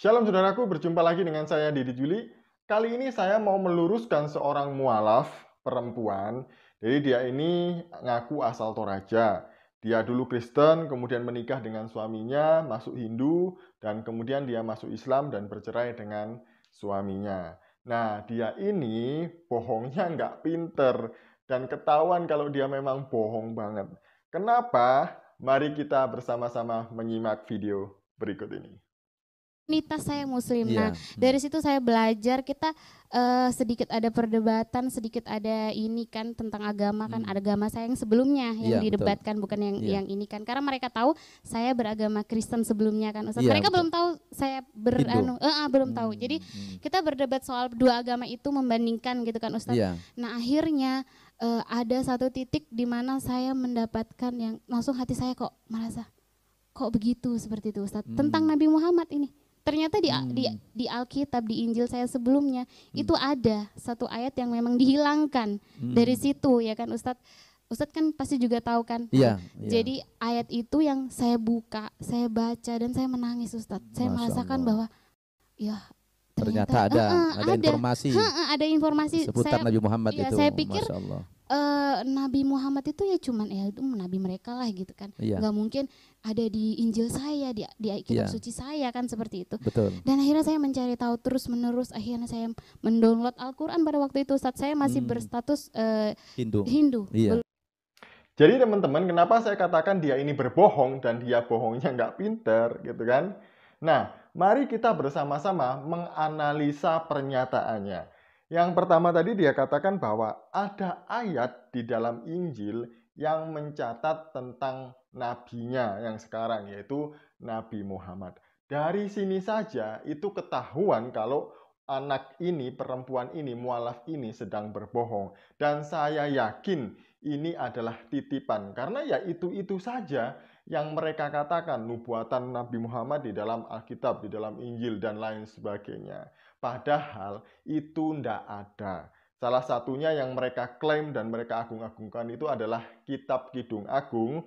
Shalom saudaraku, berjumpa lagi dengan saya Didi Juli. Kali ini saya mau meluruskan seorang mualaf perempuan. Jadi dia ini ngaku asal Toraja. Dia dulu Kristen, kemudian menikah dengan suaminya, masuk Hindu, dan kemudian dia masuk Islam dan bercerai dengan suaminya. Nah, dia ini bohongnya nggak pinter dan ketahuan kalau dia memang bohong banget. Kenapa? Mari kita bersama-sama menyimak video berikut ini. Komunitas saya muslim. Nah, Iya, dari situ saya belajar kita sedikit ada perdebatan, sedikit ada ini kan tentang agama kan, agama saya yang sebelumnya yang Iya, betul. didebatkan bukan yang Iya. yang ini kan. Karena mereka tahu saya beragama Kristen sebelumnya kan, Ustaz. Iya, Mereka betul. belum tahu saya belum tahu. Jadi kita berdebat soal dua agama itu membandingkan gitu kan, Ustaz. Iya. Nah, akhirnya ada satu titik di mana saya mendapatkan yang langsung hati saya kok merasa kok begitu seperti itu, Ustaz. Tentang Nabi Muhammad ini. Ternyata di Alkitab, di Injil saya sebelumnya itu ada satu ayat yang memang dihilangkan dari situ ya kan, Ustadz. Ustadz kan pasti juga tahu kan. Iya, iya. Jadi ayat itu yang saya buka, saya baca dan saya menangis, Ustadz. Saya Masya merasakan Allah. bahwa ya Ternyata ada informasi ada informasi seputar Nabi Muhammad iya, itu. saya pikir Masya Allah. Nabi Muhammad itu ya cuman itu nabi mereka lah gitu kan. Iya. Nggak mungkin ada di Injil saya, di kitab Iya. suci saya kan seperti itu. Betul. Dan akhirnya saya mencari tahu terus menerus, akhirnya saya mendownload Al-Quran pada waktu itu saat saya masih berstatus Hindu. Iya. Jadi teman-teman, kenapa saya katakan dia ini berbohong dan dia bohongnya nggak pinter gitu kan? Nah, mari kita bersama-sama menganalisa pernyataannya. Yang pertama tadi dia katakan bahwa ada ayat di dalam Injil yang mencatat tentang nabinya yang sekarang, yaitu Nabi Muhammad. Dari sini saja itu ketahuan kalau anak ini, perempuan ini, mualaf ini sedang berbohong. Dan saya yakin ini adalah titipan, karena ya itu saja yang mereka katakan, nubuatan Nabi Muhammad di dalam Alkitab, di dalam Injil, dan lain sebagainya. Padahal itu tidak ada. Salah satunya yang mereka klaim dan mereka agung-agungkan itu adalah Kitab Kidung Agung,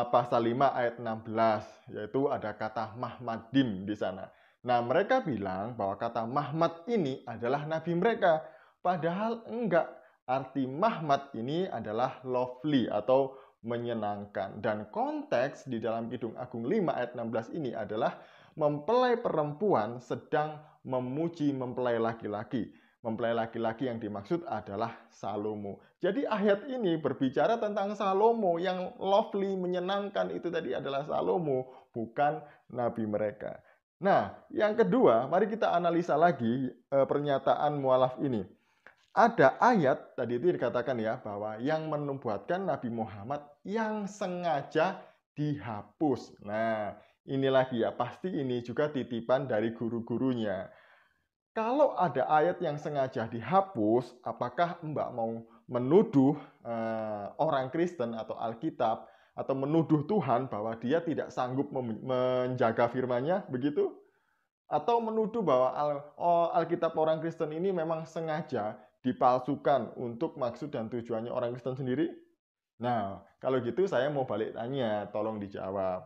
pasal 5 ayat 16, yaitu ada kata Mahmadim di sana. Nah, mereka bilang bahwa kata Mahmad ini adalah nabi mereka. Padahal enggak. Arti Mahmad ini adalah lovely atau menyenangkan. Dan konteks di dalam Kidung Agung 5 ayat 16 ini adalah mempelai perempuan sedang memuji mempelai laki-laki. Mempelai laki-laki yang dimaksud adalah Salomo. Jadi ayat ini berbicara tentang Salomo, yang lovely, menyenangkan itu tadi adalah Salomo, bukan nabi mereka. Nah, yang kedua, mari kita analisa lagi pernyataan mualaf ini. Ada ayat, tadi itu dikatakan ya, bahwa yang menubuatkan Nabi Muhammad yang sengaja dihapus. Nah, ini lagi ya, pasti ini juga titipan dari guru-gurunya. Kalau ada ayat yang sengaja dihapus, apakah Mbak mau menuduh orang Kristen atau Alkitab, atau menuduh Tuhan bahwa dia tidak sanggup menjaga firman-Nya, begitu? Atau menuduh bahwa Alkitab orang Kristen ini memang sengaja dipalsukan untuk maksud dan tujuannya orang Kristen sendiri? Nah, kalau gitu saya mau balik tanya, tolong dijawab.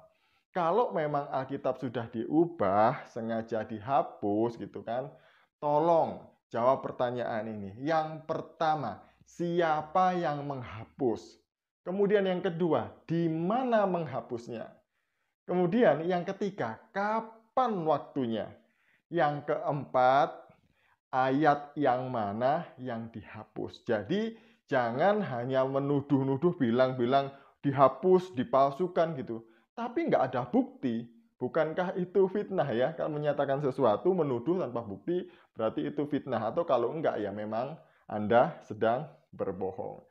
Kalau memang Alkitab sudah diubah, sengaja dihapus gitu kan, tolong jawab pertanyaan ini. Yang pertama, siapa yang menghapus? Kemudian yang kedua, di mana menghapusnya? Kemudian yang ketiga, kapan waktunya? Yang keempat, ayat yang mana yang dihapus. Jadi jangan hanya menuduh-nuduh, bilang-bilang dihapus, dipalsukan gitu. Tapi nggak ada bukti. Bukankah itu fitnah ya? Kalau menyatakan sesuatu, menuduh tanpa bukti, berarti itu fitnah. Atau kalau enggak ya memang Anda sedang berbohong.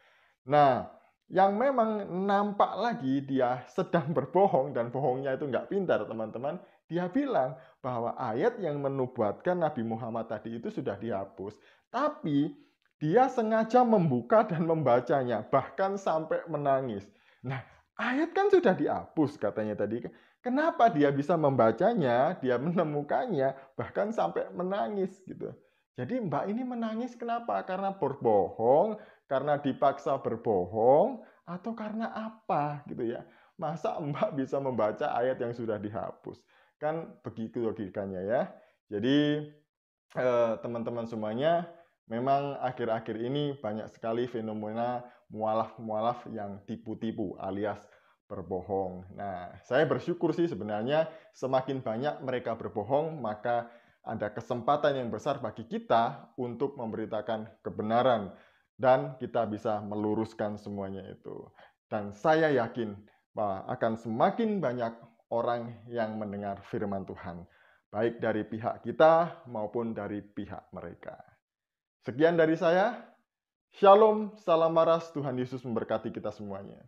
Nah, yang memang nampak lagi dia sedang berbohong dan bohongnya itu nggak pintar teman-teman, dia bilang bahwa ayat yang menubuatkan Nabi Muhammad tadi itu sudah dihapus. Tapi dia sengaja membuka dan membacanya, bahkan sampai menangis. Nah, ayat kan sudah dihapus katanya tadi. Kenapa dia bisa membacanya, dia menemukannya, bahkan sampai menangis gitu. Jadi Mbak ini menangis kenapa? Karena berbohong, karena dipaksa berbohong, atau karena apa gitu ya. Masa Mbak bisa membaca ayat yang sudah dihapus? Kan begitu logikanya ya. Jadi teman-teman semuanya, memang akhir-akhir ini banyak sekali fenomena mualaf-mualaf yang tipu-tipu alias berbohong. Nah, saya bersyukur sih sebenarnya semakin banyak mereka berbohong, maka ada kesempatan yang besar bagi kita untuk memberitakan kebenaran dan kita bisa meluruskan semuanya itu. Dan saya yakin bahwa akan semakin banyak orang yang mendengar firman Tuhan, baik dari pihak kita maupun dari pihak mereka. Sekian dari saya. Shalom, salam waras, Tuhan Yesus memberkati kita semuanya.